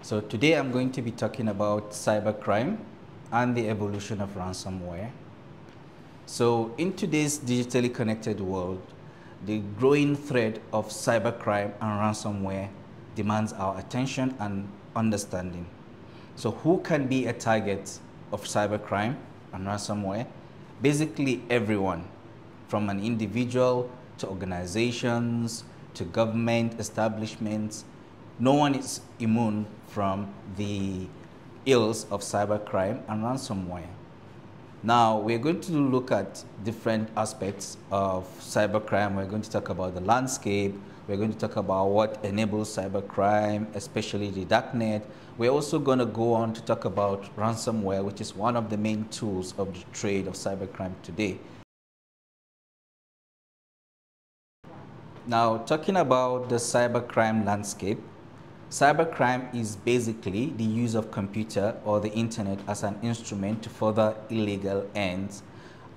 So today I'm going to be talking about cybercrime and the evolution of ransomware. So in today's digitally connected world, the growing threat of cybercrime and ransomware demands our attention and understanding. So who can be a target of cybercrime and ransomware? Basically everyone, from an individual to organizations to government establishments. No one is immune from the ills of cybercrime and ransomware. Now, we're going to look at different aspects of cybercrime. We're going to talk about the landscape. We're going to talk about what enables cybercrime, especially the darknet. We're also going to go on to talk about ransomware, which is one of the main tools of the trade of cybercrime today. Now, talking about the cybercrime landscape, cybercrime is basically the use of computer or the internet as an instrument to further illegal ends,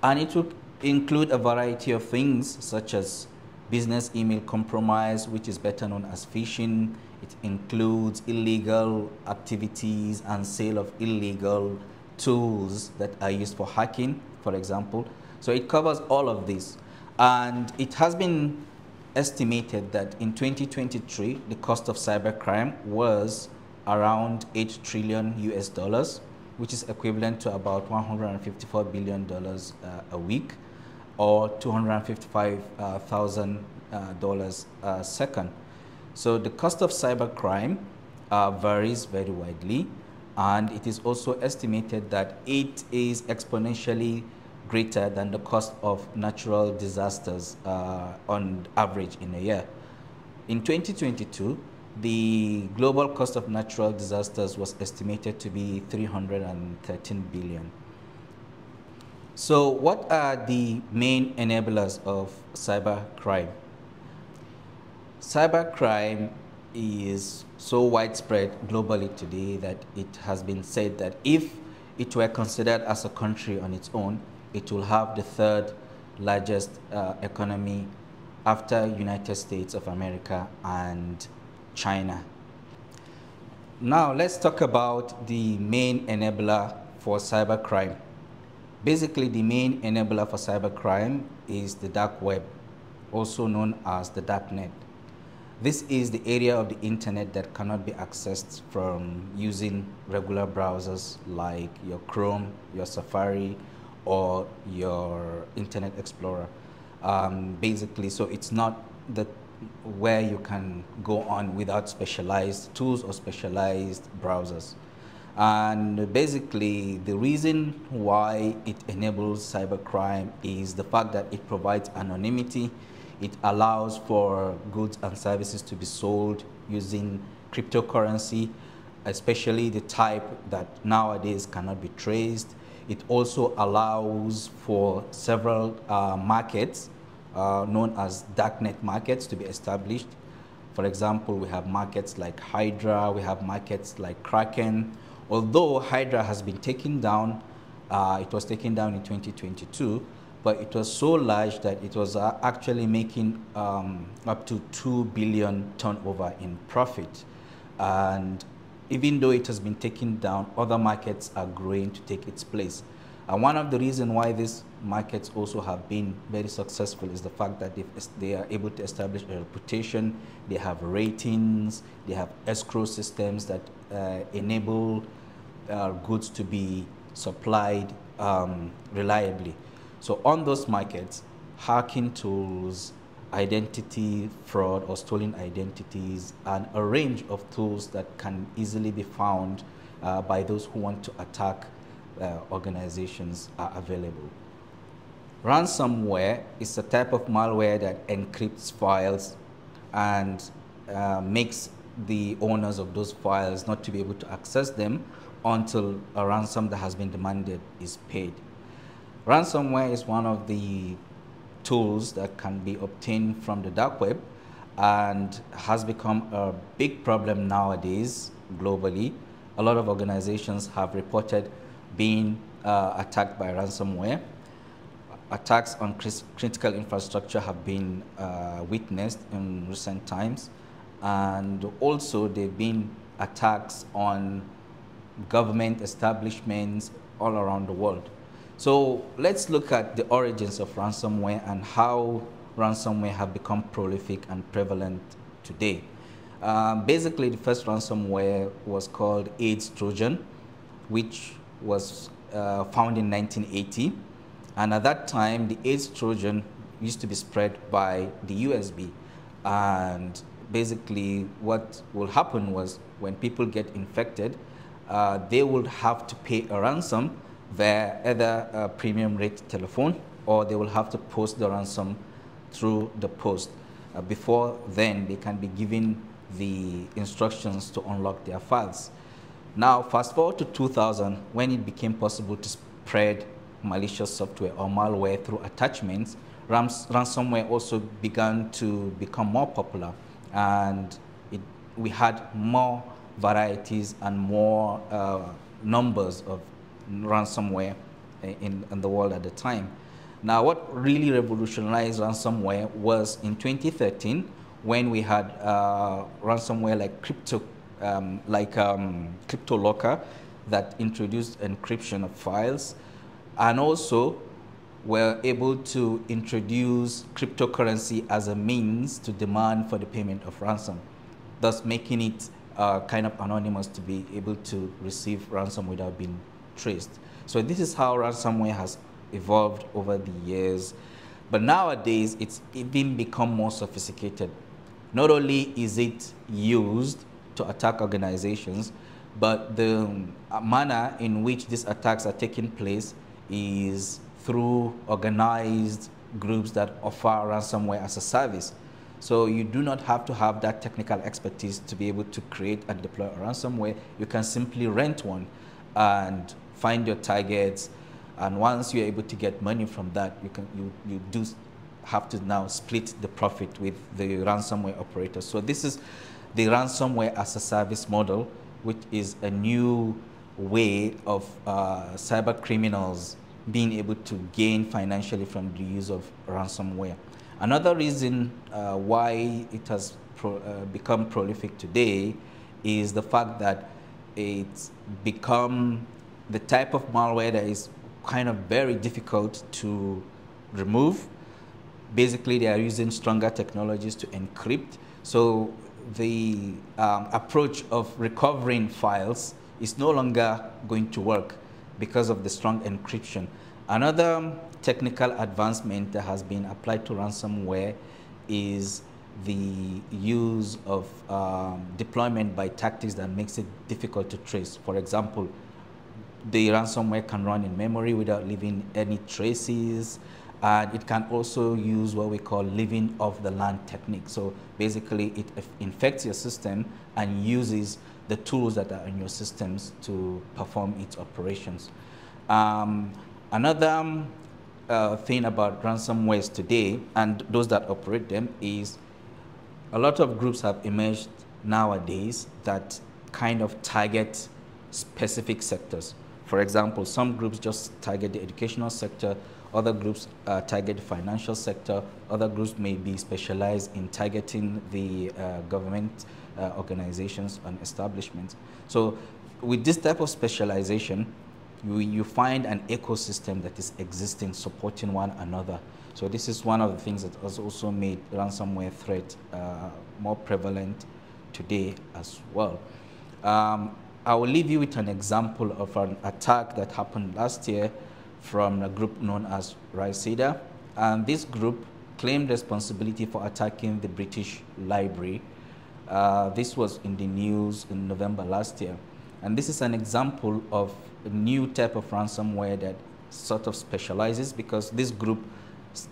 and it will include a variety of things such as business email compromise, which is better known as phishing. It includes illegal activities and sale of illegal tools that are used for hacking, for example. So it covers all of this, and it has been estimated that in 2023, the cost of cybercrime was around 8 trillion US dollars, which is equivalent to about $154 billion a week, or $255,000 a second. So the cost of cybercrime varies very widely, and it is also estimated that it is exponentially greater than the cost of natural disasters on average in a year. In 2022, the global cost of natural disasters was estimated to be 313 billion. So what are the main enablers of cybercrime? Cybercrime is so widespread globally today that it has been said that if it were considered as a country on its own, it will have the third largest economy after United States of America and China. Now let's talk about the main enabler for cybercrime. Basically, the main enabler for cybercrime is the dark web, also known as the darknet. This is the area of the internet that cannot be accessed from using regular browsers like your Chrome, your Safari, or your Internet Explorer. Basically, so it's not where you can go on without specialized tools or specialized browsers. And basically, the reason why it enables cybercrime is the fact that it provides anonymity. It allows for goods and services to be sold using cryptocurrency, especially the type that nowadays cannot be traced. It also allows for several markets known as darknet markets to be established. For example, we have markets like Hydra, we have markets like Kraken. Although Hydra has been taken down, it was taken down in 2022, but it was so large that it was actually making up to 2 billion turnover in profit. And even though it has been taken down, other markets are growing to take its place. And one of the reasons why these markets also have been very successful is the fact that they are able to establish a reputation, they have ratings, they have escrow systems that enable goods to be supplied reliably. So on those markets, hacking tools, identity fraud or stolen identities, and a range of tools that can easily be found by those who want to attack organizations are available. Ransomware is a type of malware that encrypts files and makes the owners of those files not to be able to access them until a ransom that has been demanded is paid. Ransomware is one of the tools that can be obtained from the dark web and has become a big problem nowadays globally. A lot of organizations have reported being attacked by ransomware. Attacks on critical infrastructure have been witnessed in recent times, and also they've been attacks on government establishments all around the world. So let's look at the origins of ransomware and how ransomware have become prolific and prevalent today. Basically, the first ransomware was called AIDS Trojan, which was found in 1980. And at that time, the AIDS Trojan used to be spread by the USB. And basically, what will happen was when people get infected, they will have to pay a ransom via either a premium rate telephone, or they will have to post the ransom through the post. Before then, they can be given the instructions to unlock their files. Now, fast forward to 2000, when it became possible to spread malicious software or malware through attachments, ransomware also began to become more popular, and we had more varieties and more numbers of ransomware in the world at the time. Now, what really revolutionized ransomware was in 2013, when we had ransomware like CryptoLocker that introduced encryption of files, and also were able to introduce cryptocurrency as a means to demand for the payment of ransom, thus making it kind of anonymous to be able to receive ransom without being traced. So this is how ransomware has evolved over the years. But nowadays, it's even become more sophisticated. Not only is it used to attack organizations, but the manner in which these attacks are taking place is through organized groups that offer ransomware as a service. So you do not have to have that technical expertise to be able to create and deploy a ransomware. You can simply rent one and find your targets. And once you're able to get money from that, you do have to now split the profit with the ransomware operator. So this is the ransomware as a service model, which is a new way of cyber criminals being able to gain financially from the use of ransomware. Another reason why it has become prolific today is the fact that it's become the type of malware that is kind of very difficult to remove. Basically, they are using stronger technologies to encrypt. So the approach of recovering files is no longer going to work because of the strong encryption. Another technical advancement that has been applied to ransomware is the use of deployment by tactics that makes it difficult to trace. For example, the ransomware can run in memory without leaving any traces, and it can also use what we call living off the land technique. So basically, it infects your system and uses the tools that are in your systems to perform its operations. Another thing about ransomwares today, and those that operate them, is a lot of groups have emerged nowadays that kind of target specific sectors. For example, some groups just target the educational sector, other groups target the financial sector, other groups may be specialized in targeting the government organizations and establishments. So with this type of specialization, you find an ecosystem that is existing, supporting one another. So this is one of the things that has also made ransomware threat more prevalent today as well. I will leave you with an example of an attack that happened last year from a group known as Ransomware. And this group claimed responsibility for attacking the British Library. This was in the news in November last year. And this is an example of a new type of ransomware that sort of specializes, because this group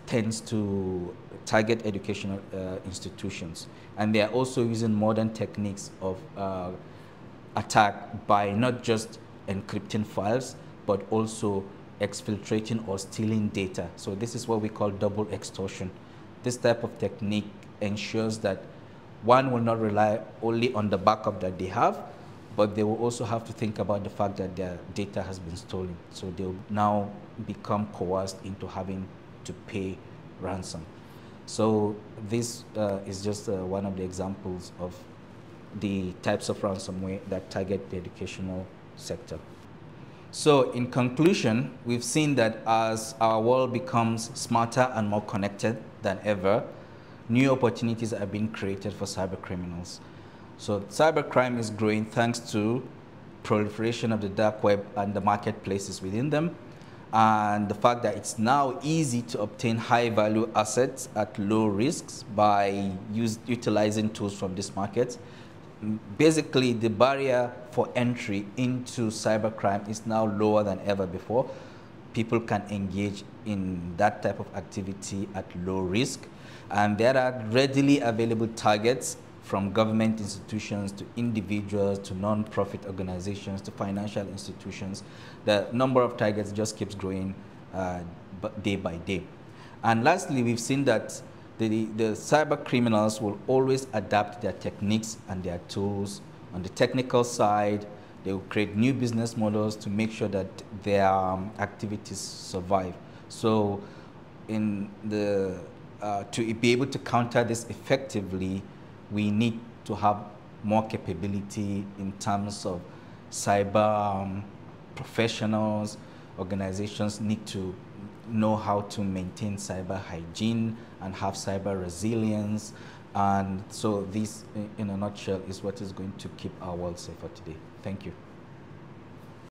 tends to target educational institutions. And they are also using modern techniques of attack by not just encrypting files, but also exfiltrating or stealing data. So this is what we call double extortion. This type of technique ensures that one will not rely only on the backup that they have, but they will also have to think about the fact that their data has been stolen. So they'll now become coerced into having to pay ransom. So this is just one of the examples of the types of ransomware that target the educational sector. So in conclusion, we've seen that as our world becomes smarter and more connected than ever, new opportunities are being created for cyber criminals. So cybercrime is growing thanks to proliferation of the dark web and the marketplaces within them, and the fact that it's now easy to obtain high-value assets at low risks by utilizing tools from this market. Basically, the barrier for entry into cybercrime is now lower than ever before. People can engage in that type of activity at low risk, and there are readily available targets from government institutions to individuals to non-profit organizations to financial institutions. The number of targets just keeps growing day by day. And lastly, we've seen that the cyber criminals will always adapt their techniques and their tools. On the technical side, they will create new business models to make sure that their activities survive. So to be able to counter this effectively, we need to have more capability in terms of cyber professionals. Organizations need to know how to maintain cyber hygiene and have cyber resilience. And so this, in a nutshell, is what is going to keep our world safer today. Thank you.